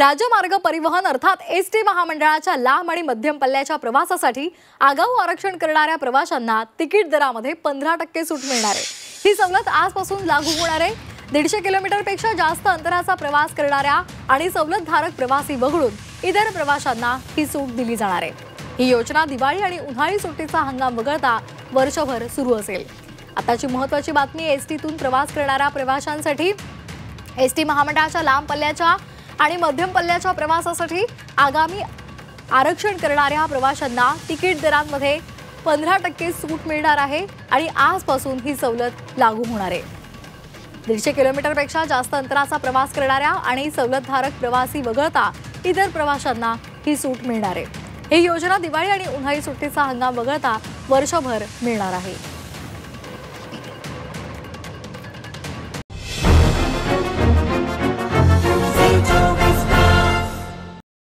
राज्य मार्ग परिवहन अर्थात एसटी महामंडळाच्या लांब आणि मध्यम पल्ल्याच्या प्रवासासाठी आगाऊ आरक्षण करणाऱ्या प्रवाशांना तिकीट दरामध्ये 15% सूट मिळणार आहे। ही सवलत आजपासून लागू होणार आहे। 150 किलोमीटरपेक्षा जास्त अंतराचा प्रवास करणाऱ्या आणि सवलतधारक प्रवासी वगळून इतर प्रवाशांना ही सूट दिली जाणार आहे। ही योजना दिवाळी आणि उन्हाळी सुट्टीचा हंगाम वगळता वर्षभर सुरू असेल। आताची महत्त्वाची बातमी, एसटीतून प्रवास करणाऱ्या प्रवाशांसाठी एसटी महामंडळाच्या लांब पल्ल्याच्या आणि मध्यम पल्ल्याच्या प्रवासासाठी आगामी आरक्षण करणाऱ्या प्रवाशांना तिकीट दरांमध्ये 15% सूट मिळणार आहे आणि आजपासून ही सवलत लागू होणार आहे। 150 किलोमीटरपेक्षा जास्त अंतराचा प्रवास करणाऱ्या आणि सवलतधारक प्रवासी वगळता इतर प्रवाशांना ही सूट मिळणार आहे। ही योजना दिवाळी आणि उन्हाळी सुट्टीचा हंगाम वगळता वर्षभर मिळणार आहे।